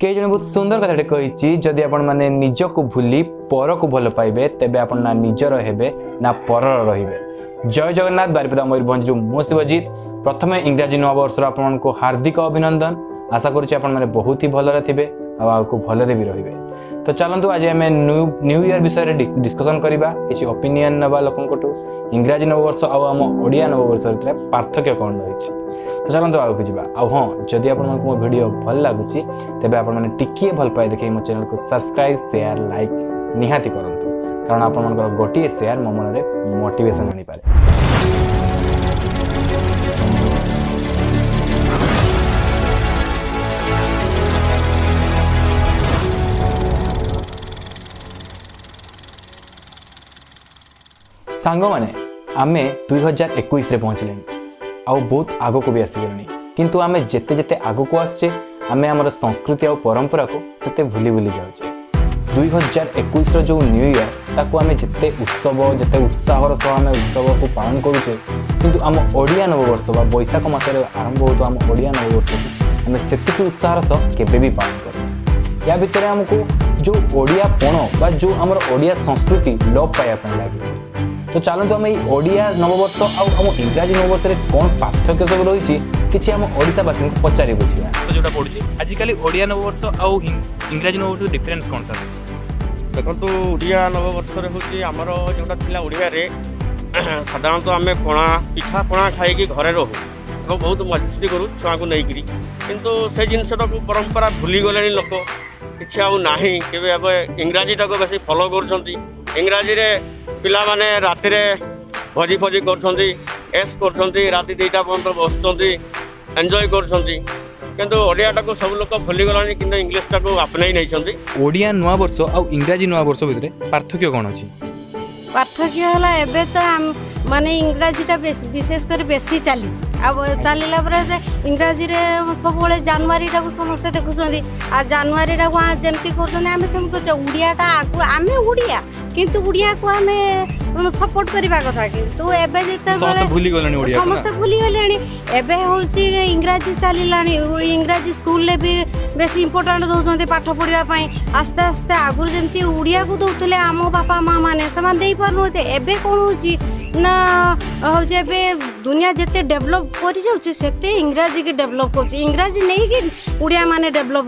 कई जन बहुत सुंदर कथाटे कही जदि आपण माने निज को भूली पर को भल पाइबे तेबे आपण ना निजर हेबे ना परर रहिबे। जय जगन्नाथ। बारिपदा मयूरभंज मु शिवजीत। प्रथमे इंग्राजी नव वर्ष आपण को हार्दिक अभिनंदन। आशा करुच्ची आपण माने बहुत ही भलरे थिबे आगु भलरे भी रहिबे। तो चलतु आज आम न्यू इयर विषय डिस्कसन करवा किसी ओपिनियन नवा लोकंकटू इंग्राजी नववर्ष आम ओडिया नववर्ष पार्थक्य कौन रही। तो चलते आगे जावा। हाँ जदि आप मो वीडियो भल लगुच तेज आपे भल पाए देखिए मो चैनल को सब्सक्राइब शेयर लाइक निहाती करूँ कारण आप गोटे शेयर मो मन में मोटिवेशन आनी पारे। सांग माने आमे 2021 रे पहुँचले आउ बहुत आग को भी आसीगले किंतु आमे जेते जेते आग को आसचे आमे हमर संस्कृति और परंपरा को सेते भूली भूली जाउचे। 2021 रो जो न्यू ईयर ताको आमे जेते उत्सव जेते उत्साहर सह आमे उत्सव को पालन करूचे किंतु आम ओडिया नववर्ष बा बैशाख मासरे आरंभ होतो आम ओडिया नववर्ष को आमे सेतिक उत्साहर सह केबे भी पालन करू। या भितर हमको जो ओडिया पण बा जो हमर ओडिया संस्कृति लोप पाया पन लागिছে। तो चलते आम ओडिया नववर्ष आम इंग्राजी नववर्ष में कौन पार्थक्य सब रही कि आम ओडावासी को पचारि बुझा। तो जो पढ़ुची आजिकल ओडिया नववर्ष आउ इंग्राजी नववर्ष डिफरेंस कौन सा देखो तो ओडिया नववर्ष हूँ आमर जोटा थी ओडिया साधारणतः आम पणा पिठा पणा खाई घरे रहू तो बहुत मस्ती करूँ छुआ को लेकिन किंतु से जिनटा को परंपरा भूली गले लोक कि आना के इंग्राजीटा को बेस फलो कर इंग्राजी पिला माने राति भोजी फजी कर एस कर राति 2टा पर्यटन बसुँच एंजॉय कर ओडियाटा को सब लोग भूली गला कि इंग्लीशटा को आपने नहीं। ओडिया नुआ वर्ष और इंग्राजी नुआ वर्ष भितर पार्थक्य कौन अच्छी? पार्थक्य है एबे तो माने इंग्राजीटा विशेषकर बेसी चली चलला इंग्राजी सब जनवरी टाक समस्ते देखुं आ जनवरी टाक जमती कर उड़ियाटा आम उड़िया किंतु उड़िया को आम सपोर्ट करवा कथा किंतु एबे समस्त भूली गले एबे होची इंग्राजी चलला इंग्राजी स्कूल ले भी बेस इंपोर्टाट दौरान पाठ पढ़ाई आस्ते आस्ते आगुरी जमती उड़िया को दौले आम बापा माँ मैंने से दे पारे एबे कौन होची ना हूँ दुनिया जिते डेभलप कर इंग्राजी की डेभलप कर इंग्राजी नहीं कि उड़िया माने डेभलप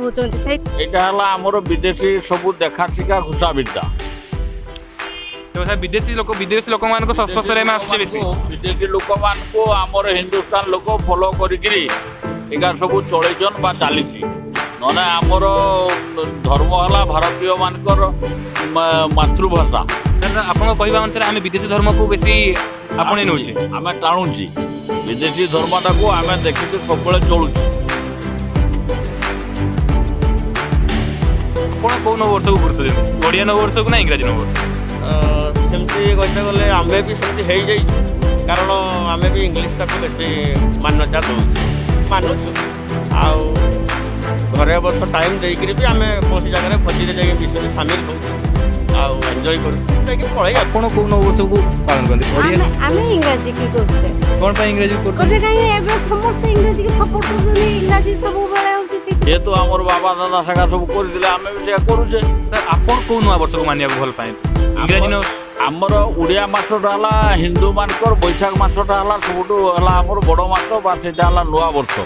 होमर विदेशी सब देखा शिखा घुषा विद्या विदेशी लोक मान संस्पर्श विदेशी लोक मान को आमर हिंदुस्तान लोक फॉलो करी सब चलैन बा चली ना आमर धर्म है भारतीय मानकर मातृभाषा आप कहवा अनुसार आम विदेशी धर्म को बेसी आपणे नौचे आम टाणुची विदेशी धर्मटा को आम देखिए सब चलुची। कौन नववर्ष को गुरुत्व देते ओडिया नववर्ष को ना इंग्राजी नववर्ष? सेमती कहते गले आम भी सेमती हो जाइए कारण आम भी इंग्लीशटा को बेसी मान्यता दौर मानुचु घरे वर्ष टाइम देकर भी आम कौन जगह भोजी जाए विषय सामिल हो एंजॉय कर आपण को नववर्ष को पालन करते आम इंग्राजी की करछे कौन पे इंग्राजी करछे काहे एबे समस्त इंग्राजी के सपोर्ट करछे इंग्राजी सब बेले होची से ये तो हमर बाबा दादा सका सब कर दिले आम भी से करूछे। सर आपण को नववर्ष को मानिया भल पाए इंग्राजी न आमर उड़िया मासटा हला हिंदू मानकर बैशाख मासटा हला सबुठु हला आमर बड़ मास बा सेटा हला नुआ वर्ष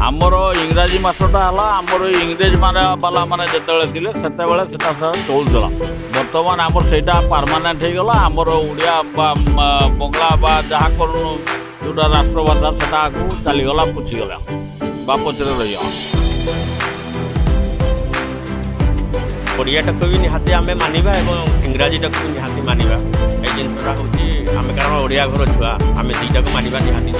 आमर इंग्राजी मासटा हला आमर इंग्रेज माने बाला माने जेतेबेले थिले सेतेबेले सेटा चलुला बर्तमान आमर सेटा परमानेंट हो गला आमर उड़िया बंगला बा जहाँ कर जोटा राष्ट्रभाषा सेटा आगु चलीगला पुछीगला बा पचरे रही ओडियाटा को भी निहाती आम मानिबा एवं इंग्राजीटा को निहाती मानिबा ए जिनसा हूँ आम कारण ओडिया घर छुआ आम दुईटा को मानिबा निहाती।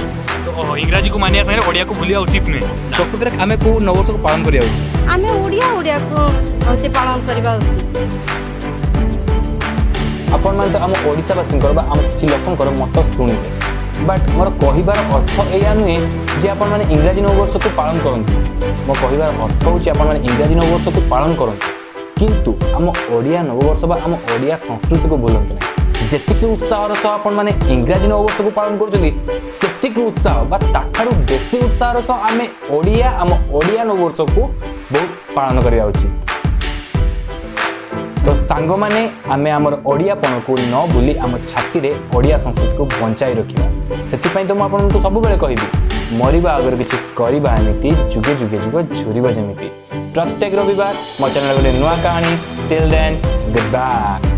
तो इंग्राजी को मानिया संगे ओडिया को भूलिया उचित नुहे प्रकृति आम को नववर्ष को पालन करिया उचित आम ओडिया को होचे पालन करबा उचित। आपण मान तो आम ओडिशावासी आम किसी लोकंकर मत शुणिबे बट मोर कहिबार अर्थ एया नुहे जे आपण माने इंग्राजी नववर्ष को पालन करंतु मो कहिबार अर्थ होची आपण माने इंग्राजी नववर्ष को पालन करंतु किंतु आम ओडिया नववर्ष बा आम ओडिया संस्कृति को भूलते ना जेतिकी उत्साहर सह आपण माने इंग्राजी नववर्ष को पालन करुछथि सेतिकी उत्साह बा ताठारु बेसी उत्साहर सह आम ओडिया नववर्ष को बहुत पालन करवा उचित। तो सांग माने आमे आमर ओडियापन को न भूली आम छाती रे ओडिया संस्कृति को बंचाई रखिबा। सेति तो मुझे सब बेले कहबी मरिबा आगर किछि करिबा एमिति जुगे जुगे जुग झुरिबा जेमिति। प्रत्येक रविवार मो चैनल गोटे नुआ कहानी। Till then good bye.